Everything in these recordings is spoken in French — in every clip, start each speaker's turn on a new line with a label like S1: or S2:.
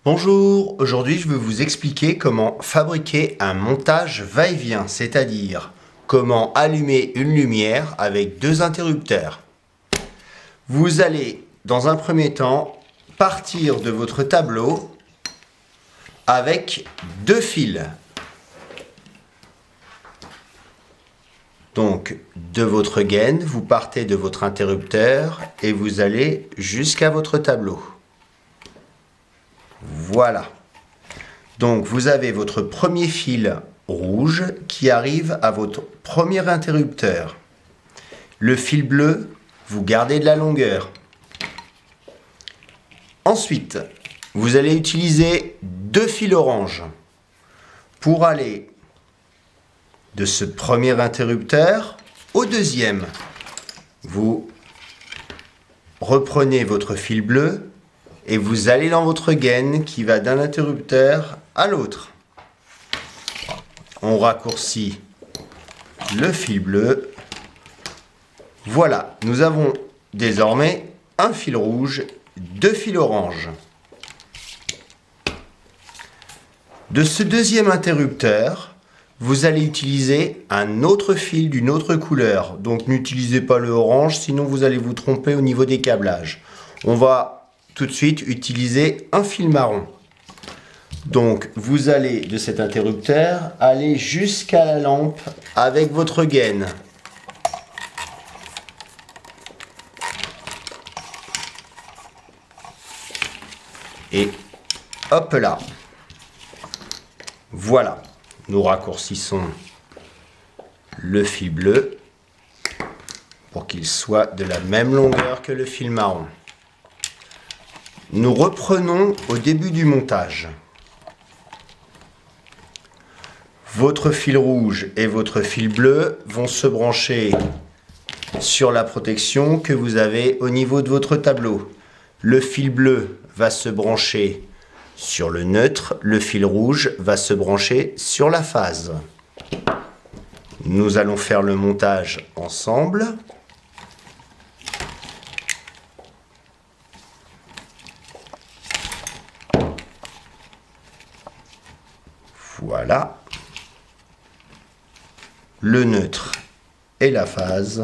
S1: Bonjour, aujourd'hui je vais vous expliquer comment fabriquer un montage va-et-vient, c'est-à-dire comment allumer une lumière avec deux interrupteurs. Vous allez, dans un premier temps, partir de votre tableau avec deux fils. Donc, de votre gaine, vous partez de votre interrupteur et vous allez jusqu'à votre tableau. Voilà. Donc vous avez votre premier fil rouge qui arrive à votre premier interrupteur. Le fil bleu, vous gardez de la longueur. Ensuite, vous allez utiliser deux fils orange pour aller de ce premier interrupteur au deuxième. Vous reprenez votre fil bleu et vous allez dans votre gaine qui va d'un interrupteur à l'autre. On raccourcit le fil bleu. Voilà, nous avons désormais un fil rouge, deux fils orange. De ce deuxième interrupteur, vous allez utiliser un autre fil d'une autre couleur. Donc n'utilisez pas le orange, sinon vous allez vous tromper au niveau des câblages. On va tout de suite utiliser un fil marron. Donc vous allez de cet interrupteur aller jusqu'à la lampe avec votre gaine. Et hop là. Voilà. Nous raccourcissons le fil bleu pour qu'il soit de la même longueur que le fil marron. Nous reprenons au début du montage. Votre fil rouge et votre fil bleu vont se brancher sur la protection que vous avez au niveau de votre tableau. Le fil bleu va se brancher sur le neutre, le fil rouge va se brancher sur la phase. Nous allons faire le montage ensemble. Voilà. Le neutre et la phase.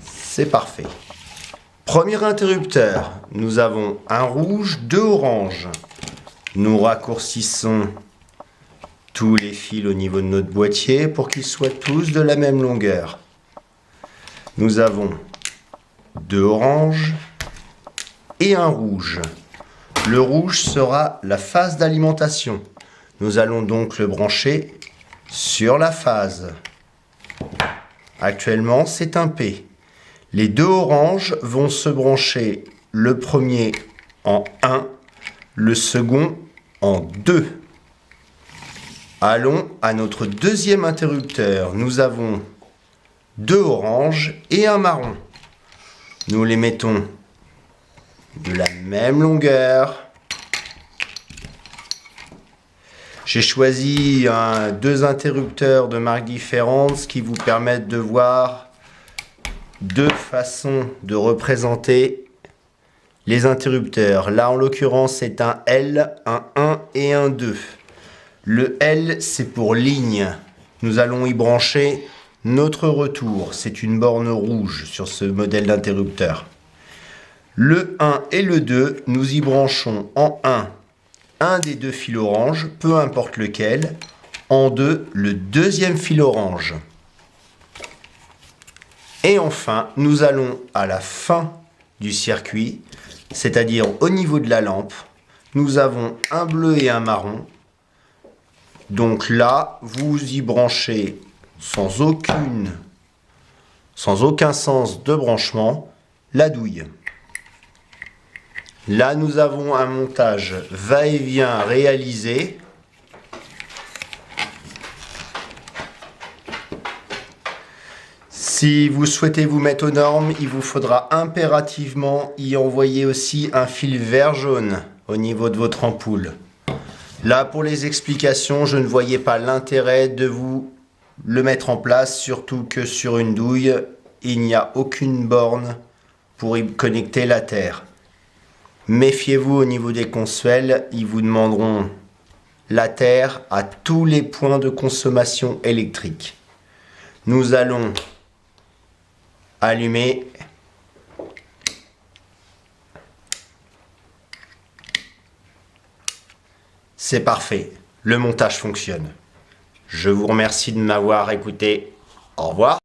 S1: C'est parfait. Premier interrupteur, nous avons un rouge, deux oranges. Nous raccourcissons tous les fils au niveau de notre boîtier pour qu'ils soient tous de la même longueur. Nous avons deux oranges et un rouge. Le rouge sera la phase d'alimentation. Nous allons donc le brancher sur la phase. Actuellement, c'est un P. Les deux oranges vont se brancher, le premier en 1, le second en 2. Allons à notre deuxième interrupteur. Nous avons deux oranges et un marron. Nous les mettons de la même longueur. J'ai choisi deux interrupteurs de marques différentes qui vous permettent de voir deux façons de représenter les interrupteurs. Là, en l'occurrence, c'est un L, un 1 et un 2. Le L, c'est pour ligne. Nous allons y brancher notre retour. C'est une borne rouge sur ce modèle d'interrupteur. Le 1 et le 2, nous y branchons en 1 un des deux fils orange, peu importe lequel, en 2 le deuxième fil orange. Et enfin, nous allons à la fin du circuit, c'est-à-dire au niveau de la lampe, nous avons un bleu et un marron. Donc là, vous y branchez sans aucun sens de branchement, la douille. Là, nous avons un montage va-et-vient réalisé. Si vous souhaitez vous mettre aux normes, il vous faudra impérativement y envoyer aussi un fil vert-jaune au niveau de votre ampoule. Là, pour les explications, je ne voyais pas l'intérêt de vous le mettre en place, surtout que sur une douille, il n'y a aucune borne pour y connecter la terre. Méfiez-vous au niveau des consuels, ils vous demanderont la terre à tous les points de consommation électrique. Nous allons allumer. C'est parfait, le montage fonctionne. Je vous remercie de m'avoir écouté. Au revoir.